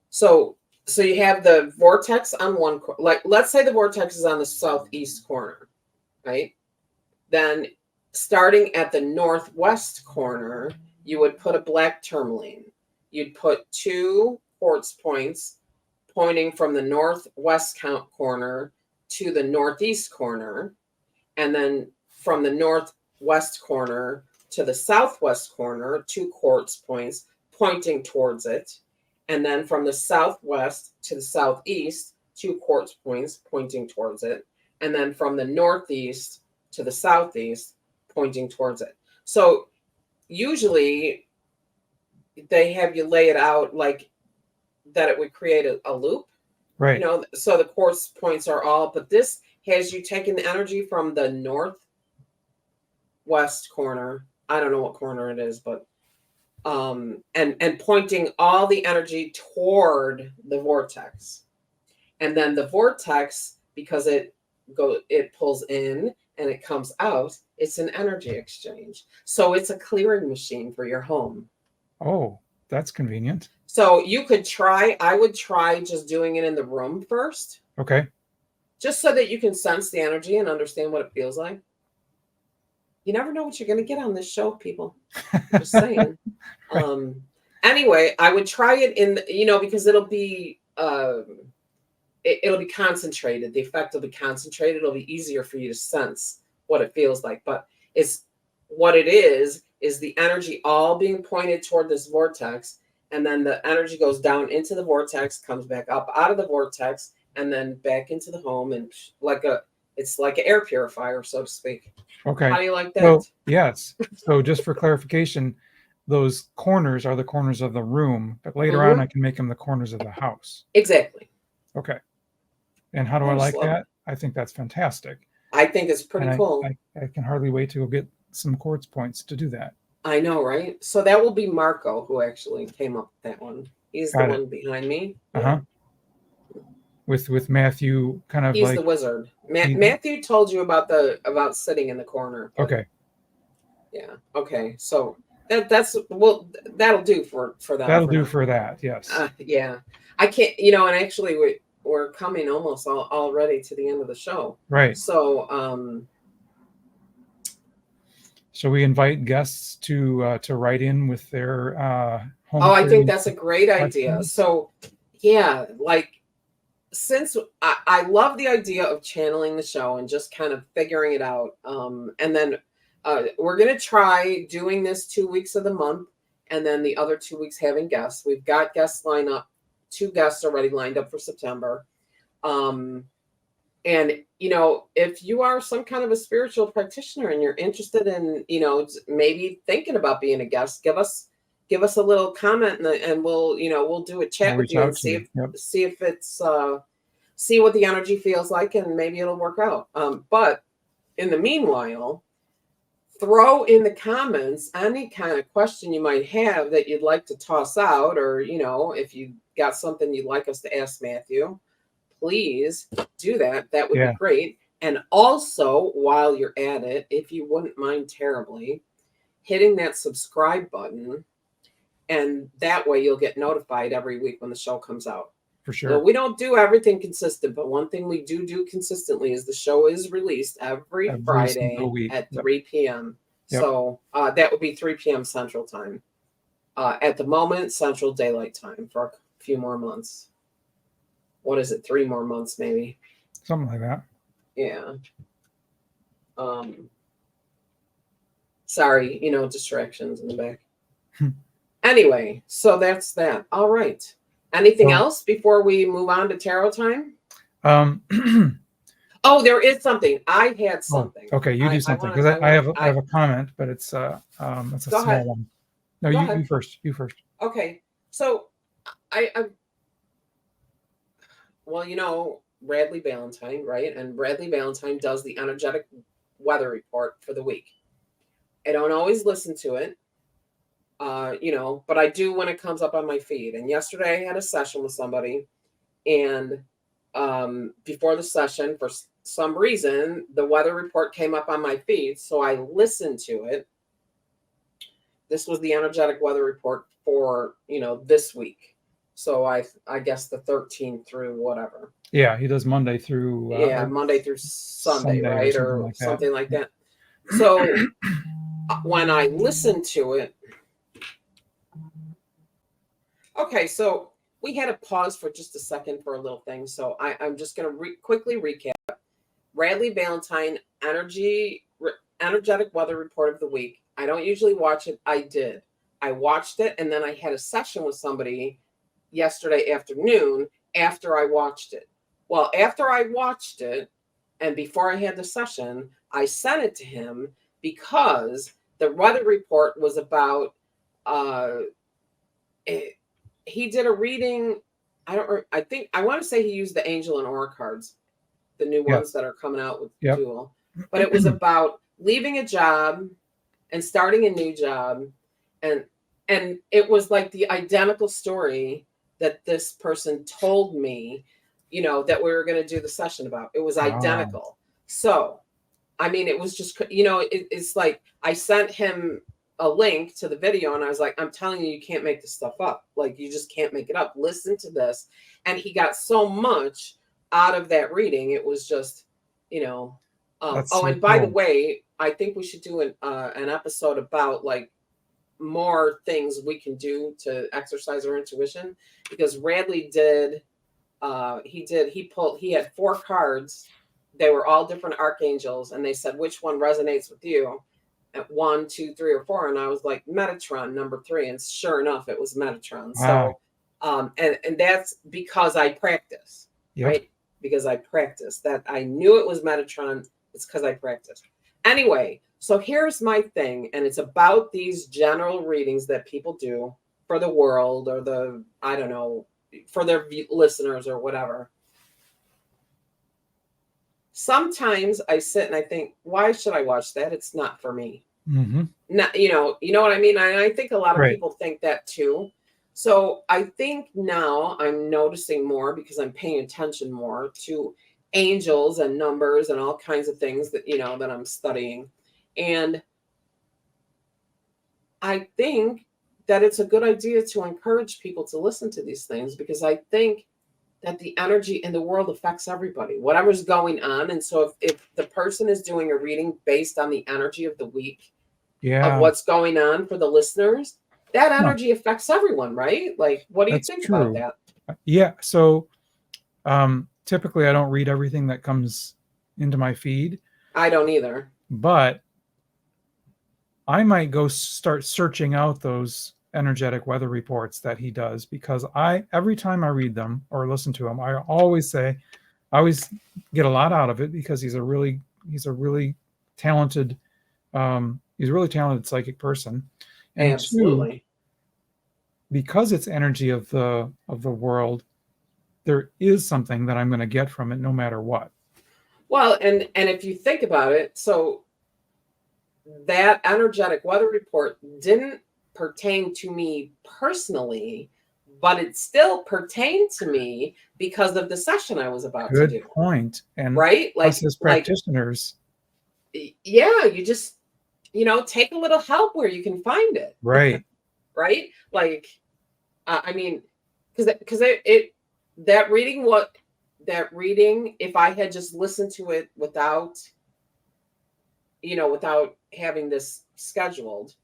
Speaker 1: So you have the vortex on one, like let's say the vortex is on the southeast corner, right? Then starting at the northwest corner, you would put a black tourmaline. You'd put 2 quartz points pointing from the northwest corner to the northeast corner, and then from the northwest corner to the southwest corner, 2 quartz points pointing towards it. And then from the southwest to the southeast, 2 quartz points pointing towards it. And then from the northeast to the southeast, pointing towards it. So usually they have you lay it out like that it would create a loop.
Speaker 2: Right.
Speaker 1: So the quartz points are all, but this has you taking the energy from the northwest corner. I don't know what corner it is, but and pointing all the energy toward the vortex. And then the vortex, because it pulls in and it comes out, it's an energy exchange. So it's a clearing machine for your home.
Speaker 2: Oh, that's convenient.
Speaker 1: So I would try just doing it in the room first.
Speaker 2: Okay.
Speaker 1: Just so that you can sense the energy and understand what it feels like. You never know what you're going to get on this show, people. I'm just saying. Right. Anyway, I would try it in, because it'll be concentrated. The effect will be concentrated. It'll be easier for you to sense what it feels like. But what it is the energy all being pointed toward this vortex, and then the energy goes down into the vortex, comes back up out of the vortex, and then back into the home, and it's like an air purifier, so to speak.
Speaker 2: Okay.
Speaker 1: How do you like that?
Speaker 2: So, yes. So just for clarification, those corners are the corners of the room, but later on I can make them the corners of the house.
Speaker 1: Exactly.
Speaker 2: Okay. And how do I like that? I think that's fantastic.
Speaker 1: I think it's pretty cool.
Speaker 2: I can hardly wait to go get some quartz points to do that.
Speaker 1: I know, right? So that will be Marco who actually came up with that one. He's the one behind me.
Speaker 2: Uh-huh. With Matthew kind of
Speaker 1: he's the wizard. Matthew told you about sitting in the corner.
Speaker 2: Okay.
Speaker 1: Yeah. Okay. So that'll do for that.
Speaker 2: That'll do for that. Yes.
Speaker 1: Yeah. I can't. And actually we're coming almost already to the end of the show.
Speaker 2: Right.
Speaker 1: So
Speaker 2: so we invite guests to write in with their home.
Speaker 1: Oh, I think that's a great idea. So yeah, since I love the idea of channeling the show and just kind of figuring it out, and then we're going to try doing this 2 weeks of the month, and then the other 2 weeks having guests. We've got guests lined up, 2 guests already lined up for September. And, if you are some kind of a spiritual practitioner and you're interested in, maybe thinking about being a guest, give us a little comment, and we'll do a chat with you and see if it's see what the energy feels like, and maybe it'll work out. But in the meanwhile, throw in the comments any kind of question you might have that you'd like to toss out, or if you got something you'd like us to ask Matthew, please do that. That would be great. And also, while you're at it, if you wouldn't mind terribly, hitting that subscribe button. And that way you'll get notified every week when the show comes out.
Speaker 2: For sure.
Speaker 1: So we don't do everything consistent, but one thing we do consistently is the show is released every Friday at 3 p.m. Yep. So that would be 3 p.m. Central Time. At the moment, Central Daylight Time for a few more months. What is it? 3 more months, maybe.
Speaker 2: Something like that.
Speaker 1: Yeah. Sorry, distractions in the back. Anyway, so that's that. All right. Anything else before we move on to tarot time? Oh, there is something. I had something.
Speaker 2: Okay, you do something, because I have a comment, but it's a small one. No, you first. You first.
Speaker 1: Okay. So Bradley Valentine, right? And Bradley Valentine does the energetic weather report for the week. I don't always listen to it, but I do when it comes up on my feed. And yesterday I had a session with somebody, and before the session, for some reason, the weather report came up on my feed, so I listened to it. This was the energetic weather report for this week. So I guess the 13th through whatever.
Speaker 2: Yeah, he does Monday through
Speaker 1: Monday through Sunday, right? Or something like that. So when I listened to it, okay, so we had to pause for just a second for a little thing. So I'm just going to quickly recap. Bradley Valentine energetic weather report of the week. I don't usually watch it. I did. I watched it, and then I had a session with somebody yesterday afternoon after I watched it. Well, after I watched it and before I had the session, I sent it to him because the weather report was about he did a reading. I want to say he used the Angel and Aura cards, the new ones that are coming out with Dual. But it was about leaving a job and starting a new job, and it was like the identical story that this person told me, that we were going to do the session about. It was identical. Wow. So, I mean, it was just, it's like I sent him a link to the video, and I was like, I'm telling you, you can't make this stuff up. Like, you just can't make it up. Listen to this. And he got so much out of that reading. It was just, and by the way, I think we should do an episode about like more things we can do to exercise our intuition, because Radley did, he had 4 cards. They were all different archangels, and they said, which one resonates with you at 1, 2, 3, or 4. And I was like, Metatron, number 3. And sure enough, it was Metatron. Wow. So, and that's because I practice, right? Because I practiced that. I knew it was Metatron. It's because I practiced. Anyway, so here's my thing. And it's about these general readings that people do for the world, or for their listeners or whatever. Sometimes I sit and I think, why should I watch that? It's not for me. Mm-hmm. Not, you know what I mean? I think a lot of people think that too. So I think now I'm noticing more, because I'm paying attention more to angels and numbers and all kinds of things that, that I'm studying. And I think that it's a good idea to encourage people to listen to these things, because I think that the energy in the world affects everybody, whatever's going on. And so if the person is doing a reading based on the energy of the week, of what's going on for the listeners, that energy affects everyone, right? Like, what do you think about that?
Speaker 2: Yeah. So typically I don't read everything that comes into my feed.
Speaker 1: I don't either.
Speaker 2: But I might go start searching out those energetic weather reports that he does, because every time I read them or listen to them, I always get a lot out of it, because he's a really talented psychic person. And
Speaker 1: absolutely.
Speaker 2: 2, because it's energy of the world, there is something that I'm going to get from it no matter what.
Speaker 1: Well, and if you think about it, so that energetic weather report didn't pertain to me personally, but it still pertained to me because of the session I was about to do.
Speaker 2: Good point. And
Speaker 1: right,
Speaker 2: like as practitioners,
Speaker 1: you just take a little help where you can find it.
Speaker 2: Right.
Speaker 1: Right. Like, I mean, because that reading, if I had just listened to it without having this scheduled,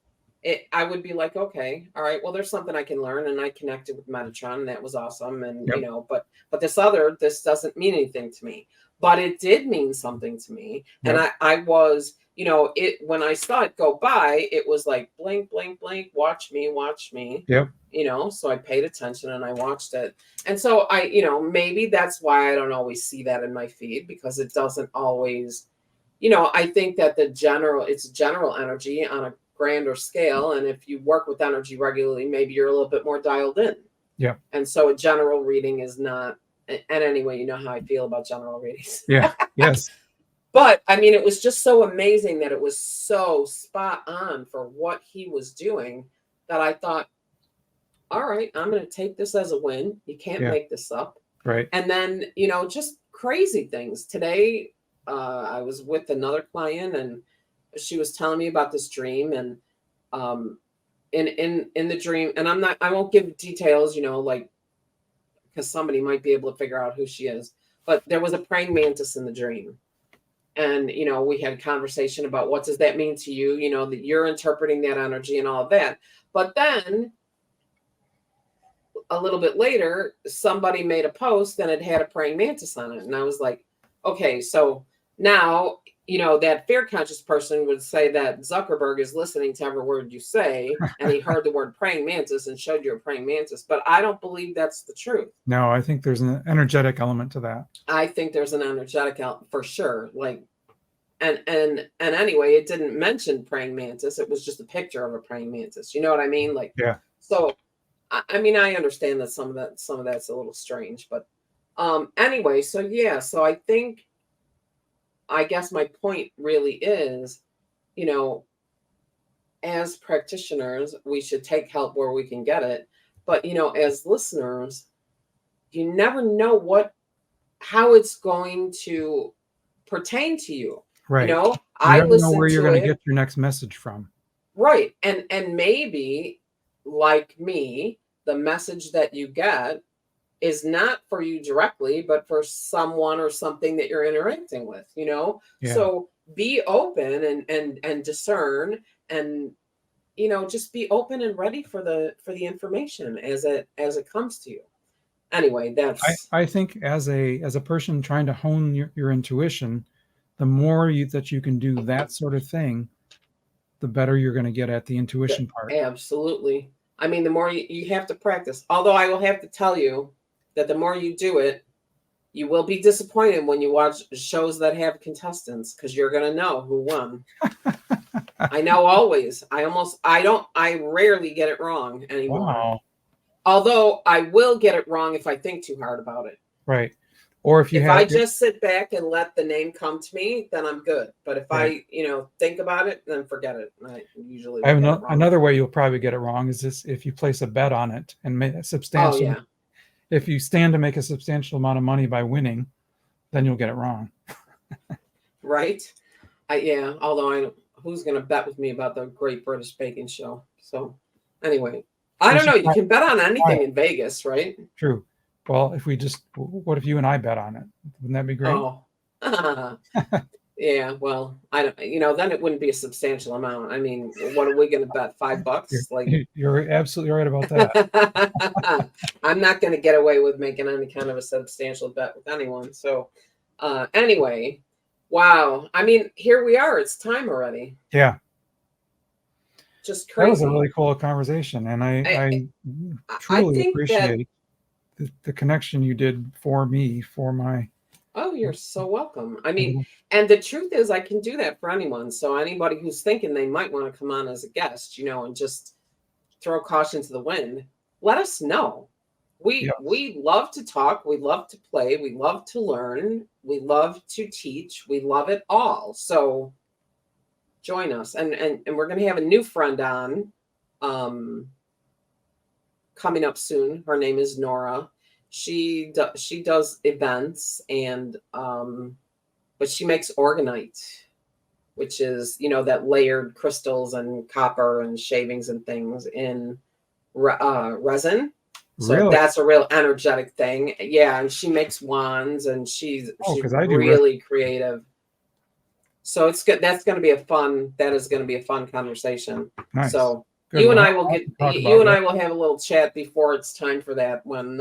Speaker 1: I would be like, okay, all right, well, there's something I can learn, and I connected with Metatron, and that was awesome. And
Speaker 2: Yep.
Speaker 1: you know, but this doesn't mean anything to me, but it did mean something to me.
Speaker 2: Yep.
Speaker 1: And I was, you know, when I saw it go by, it was like blink, blink, blink, watch me, watch me.
Speaker 2: Yep.
Speaker 1: You know, so I paid attention and I watched it. And so I, you know, maybe that's why I don't always see that in my feed, because it doesn't always, you know, I think that it's general energy on a grander scale. And if you work with energy regularly, maybe you're a little bit more dialed in.
Speaker 2: Yeah.
Speaker 1: And so a general reading is not, and anyway, you know how I feel about general readings.
Speaker 2: Yeah. Yes.
Speaker 1: But I mean, it was just so amazing that it was so spot on for what he was doing that I thought, all right, I'm going to take this as a win. You can't make this up.
Speaker 2: Right.
Speaker 1: And then, you know, just crazy things. Today, I was with another client, and she was telling me about this dream, and in the dream, and I won't give details, you know, like, because somebody might be able to figure out who she is, but there was a praying mantis in the dream. And, you know, we had a conversation about what does that mean to you, you know, that you're interpreting that energy and all of that. But then a little bit later, somebody made a post and it had a praying mantis on it. And I was like, okay, so now, you know, that fear conscious person would say that Zuckerberg is listening to every word you say, and he heard the word praying mantis and showed you a praying mantis. But I don't believe that's the truth.
Speaker 2: No, I think there's an energetic element to that.
Speaker 1: I think there's an energetic element for sure. Like, and anyway, it didn't mention praying mantis. It was just a picture of a praying mantis. You know what I mean? Like,
Speaker 2: yeah.
Speaker 1: So, I mean, I understand that some of that's a little strange, but anyway, so yeah, so I guess my point really is, you know, as practitioners, we should take help where we can get it. But, you know, as listeners, you never know how it's going to pertain to you.
Speaker 2: Right.
Speaker 1: You know,
Speaker 2: I never know where you're going to get your next message from.
Speaker 1: Right. And maybe, like me, the message that you get is not for you directly, but for someone or something that you're interacting with, you know?
Speaker 2: Yeah.
Speaker 1: So be open and discern, and, you know, just be open and ready for the information as it comes to you. Anyway, that's
Speaker 2: I think as a person trying to hone your intuition, the more that you can do that sort of thing, the better you're going to get at the intuition part.
Speaker 1: Absolutely. I mean, the more you have to practice. Although I will have to tell you that the more you do it, you will be disappointed when you watch shows that have contestants, because you're going to know who won. I know always. I rarely get it wrong anymore.
Speaker 2: Wow.
Speaker 1: Although I will get it wrong if I think too hard about it.
Speaker 2: Right. Or if
Speaker 1: I just sit back and let the name come to me, then I'm good. But if I, you know, think about it, then forget it. I usually
Speaker 2: have another way you'll probably get it wrong is this: if you place a bet on it and make a substantial.
Speaker 1: Oh, yeah.
Speaker 2: If you stand to make a substantial amount of money by winning, then you'll get it wrong.
Speaker 1: Right. Although who's going to bet with me about the Great British Baking Show? So anyway, I don't know. You can bet on anything in Vegas, right?
Speaker 2: True. Well, what if you and I bet on it? Wouldn't that be great?
Speaker 1: Oh, yeah. Well, I don't, you know, then it wouldn't be a substantial amount. I mean, what are we going to bet? $5?
Speaker 2: You're absolutely right about that.
Speaker 1: I'm not going to get away with making any kind of a substantial bet with anyone. So anyway, wow. I mean, here we are. It's time already.
Speaker 2: Yeah.
Speaker 1: Just crazy.
Speaker 2: That was a really cool conversation. And I truly appreciate the connection you did for me, for my...
Speaker 1: Oh, you're so welcome. I mean, and the truth is I can do that for anyone. So anybody who's thinking they might want to come on as a guest, you know, and just throw caution to the wind, let us know. We love to talk. We love to play. We love to learn. We love to teach. We love it all. So join us. And we're going to have a new friend on coming up soon. Her name is Nora. She does events, and but she makes orgonite, which is, you know, that layered crystals and copper and shavings and things in resin. So really? That's a real energetic thing. Yeah, and she makes wands, and she's really creative. So it's good. That is going to be a fun conversation.
Speaker 2: Nice.
Speaker 1: So
Speaker 2: Good.
Speaker 1: You and
Speaker 2: Well,
Speaker 1: I will
Speaker 2: I'll
Speaker 1: get,
Speaker 2: talk
Speaker 1: you
Speaker 2: about
Speaker 1: and
Speaker 2: that.
Speaker 1: I will have a little chat before it's time for that when,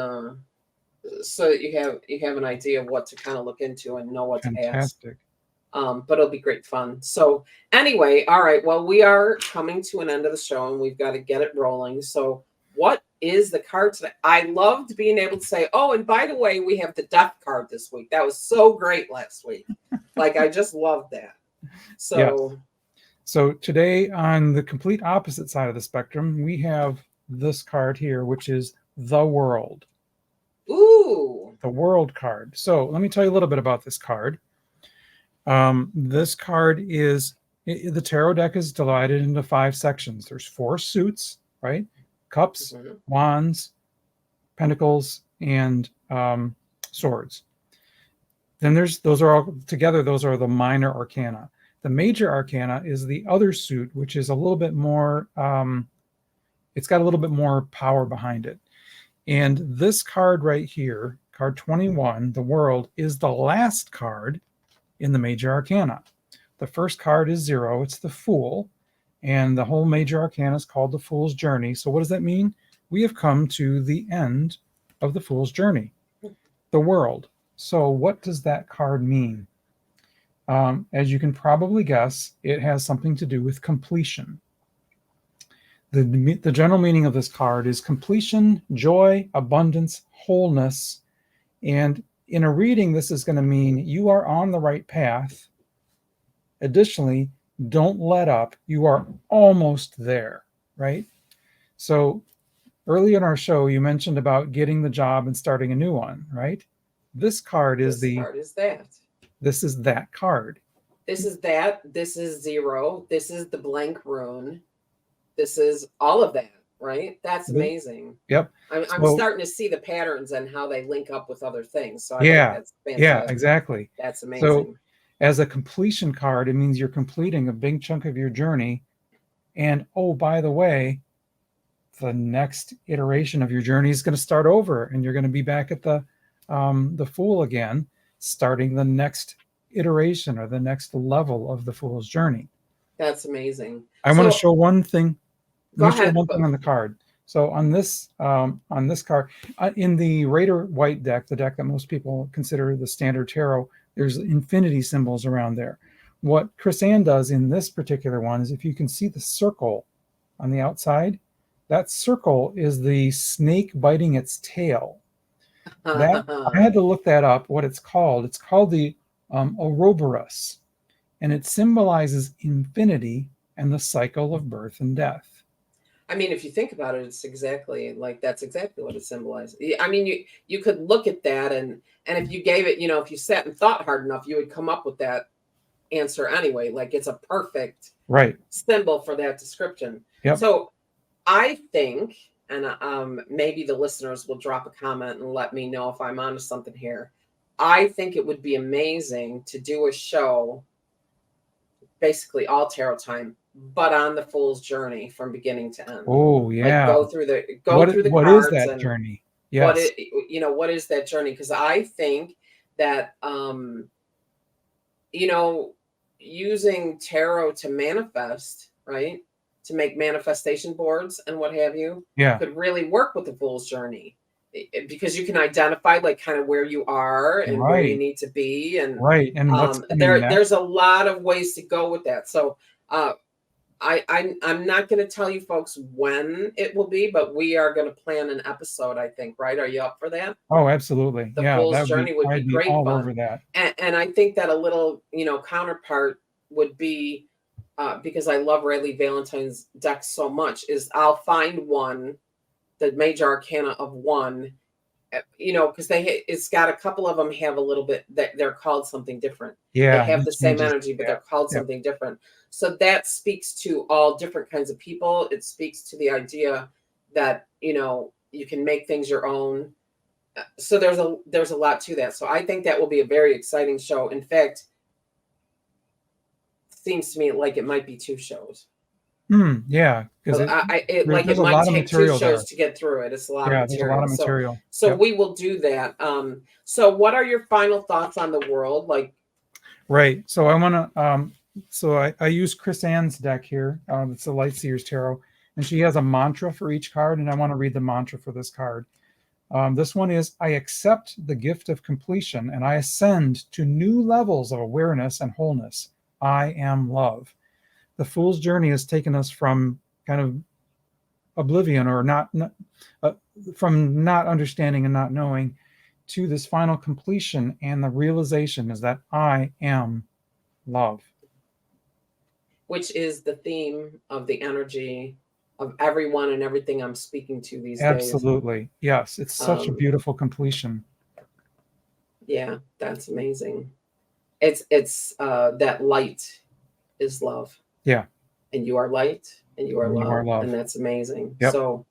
Speaker 1: so that you have an idea of what to kind of look into and know what to ask.
Speaker 2: Fantastic.
Speaker 1: But it'll be great fun. So anyway, all right. Well, we are coming to an end of the show and we've got to get it rolling. So what is the card today? I loved being able to say, oh, and by the way, we have the death card this week. That was so great last week. Like, I just loved that. So,
Speaker 2: yes. So today, on the complete opposite side of the spectrum, we have this card here, which is the World.
Speaker 1: ooh.
Speaker 2: The World card. So let me tell you a little bit about this card. This card is, the tarot deck is divided into 5 sections. There's 4 suits, right? Cups, wands, pentacles, and swords. Then those are all together, those are the minor arcana. The major arcana is the other suit, which is a little bit more, it's got a little bit more power behind it. And this card right here, card 21, the World, is the last card in the major arcana. The first card is 0, it's the Fool, and the whole major arcana is called the Fool's Journey. So what does that mean? We have come to the end of the Fool's Journey, the World. So what does that card mean? As you can probably guess, it has something to do with completion. The general meaning of this card is completion, joy, abundance, wholeness. And in a reading, this is going to mean you are on the right path. Additionally, don't let up. You are almost there, right? So early in our show, you mentioned about getting the job and starting a new one, right? This card is
Speaker 1: this card is that.
Speaker 2: This is that card.
Speaker 1: This is that. This is 0. This is the blank rune. This is all of that, right? That's amazing.
Speaker 2: Yep.
Speaker 1: I'm starting to see the patterns and how they link up with other things. So I think that's fantastic.
Speaker 2: Yeah, exactly.
Speaker 1: That's amazing.
Speaker 2: So as a completion card, it means you're completing a big chunk of your journey. And oh, by the way, the next iteration of your journey is going to start over, and you're going to be back at the Fool again, starting the next iteration or the next level of the Fool's Journey.
Speaker 1: That's amazing.
Speaker 2: I want to show one thing.
Speaker 1: Go ahead.
Speaker 2: One thing on the card. So on this card, in the Raider White deck, the deck that most people consider the standard tarot, there's infinity symbols around there. What Chris Ann does in this particular one is, if you can see the circle on the outside, that circle is the snake biting its tail. That I had to look that up, what it's called. It's called the Ouroboros, and it symbolizes infinity and the cycle of birth and death.
Speaker 1: I mean, if you think about it, it's exactly like, that's exactly what it symbolizes. I mean, you could look at that, and if you gave it, if you sat and thought hard enough, you would come up with that answer anyway. Like, it's a perfect symbol for that description.
Speaker 2: Yep.
Speaker 1: So I think, and maybe the listeners will drop a comment and let me know if I'm onto something here. I think it would be amazing to do a show, basically all tarot time, but on the Fool's Journey from beginning to end.
Speaker 2: Oh yeah.
Speaker 1: Like, go through the
Speaker 2: what
Speaker 1: cards.
Speaker 2: Is that journey? Yes.
Speaker 1: What is that journey? Because I think that using tarot to manifest, right? To make manifestation boards and what have you, could really work with the Fool's Journey, because you can identify like kind of where you are and where you need to be, and
Speaker 2: and
Speaker 1: there's a lot of ways to go with that. So I'm not going to tell you folks when it will be, but we are going to plan an episode, I think, right? Are you up for that?
Speaker 2: Oh, absolutely.
Speaker 1: The Fool's Journey would be great
Speaker 2: all
Speaker 1: fun.
Speaker 2: Over that.
Speaker 1: And I think that a little, counterpart would be, because I love Riley Valentine's deck so much, is I'll find one, the major arcana of one, because it's got a couple of them have a little bit, that they're called something different.
Speaker 2: Yeah.
Speaker 1: They have the same energy, but they're called something different. So that speaks to all different kinds of people. It speaks to the idea that, you can make things your own. So there's a lot to that. So I think that will be a very exciting show. In fact, seems to me like it might be 2 shows.
Speaker 2: Yeah, because
Speaker 1: it might take 2 shows to get through it. It's a lot of material.
Speaker 2: There's a lot of material.
Speaker 1: So we will do that. So what are your final thoughts on the World? Like,
Speaker 2: right. So I want to. So I use Chris Ann's deck here. It's the Light Seers Tarot, And she has a mantra for each card, and I want to read the mantra for this card. This one is, I accept the gift of completion and I ascend to new levels of awareness and wholeness. I am love. The Fool's Journey has taken us from kind of oblivion or from not understanding and not knowing to this final completion, and the realization is that I am love.
Speaker 1: Which is the theme of the energy of everyone and everything I'm speaking to these days.
Speaker 2: Absolutely. Yes. It's such a beautiful completion.
Speaker 1: Yeah, that's amazing. It's that light is love.
Speaker 2: Yeah.
Speaker 1: And you are light and you are love. And that's amazing.
Speaker 2: Yep.
Speaker 1: So,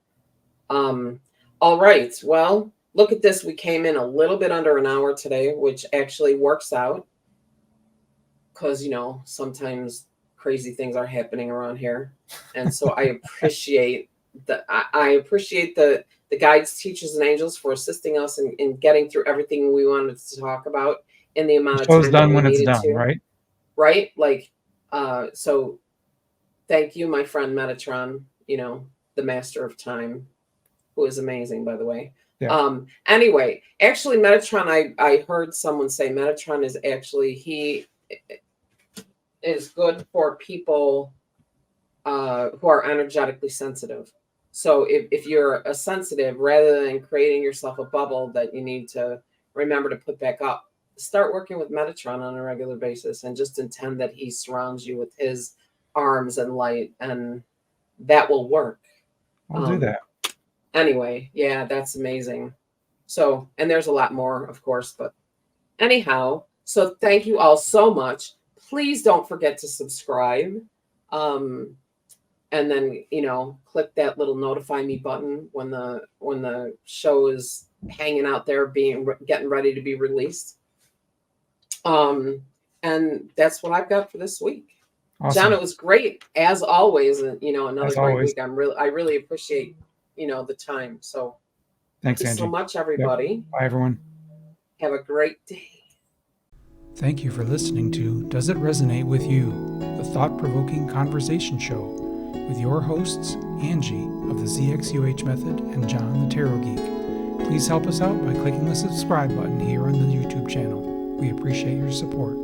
Speaker 1: all right. Well, look at this. We came in a little bit under an hour today, which actually works out because, sometimes crazy things are happening around here. And so I appreciate the guides, teachers, and angels for assisting us in getting through everything we wanted to talk about in the amount of time. The show's done when it's done, right? Right? Like, so thank you, my friend Metatron, the master of time, who is amazing, by the way. Yeah. Anyway, actually, Metatron, I heard someone say Metatron is actually, he is good for people who are energetically sensitive. So if you're a sensitive, rather than creating yourself a bubble that you need to remember to put back up, start working with Metatron on a regular basis and just intend that he surrounds you with his arms and light, and that will work.
Speaker 2: I'll do that.
Speaker 1: Anyway, yeah, that's amazing. So, and there's a lot more, of course, but anyhow, so thank you all so much. Please don't forget to subscribe. And then, click that little notify me button when the show is hanging out there getting ready to be released. And that's what I've got for this week. Awesome. John, it was great as always. And another great week. I really appreciate the time. So
Speaker 2: thanks,
Speaker 1: Angie. So much, everybody.
Speaker 2: Yep. Bye, everyone.
Speaker 1: Have a great day.
Speaker 2: Thank you for listening to Does It Resonate With You? The thought-provoking conversation show with your hosts, Angie of the ZXUH Method and John the Tarot Geek. Please help us out by clicking the subscribe button here on the YouTube channel. We appreciate your support.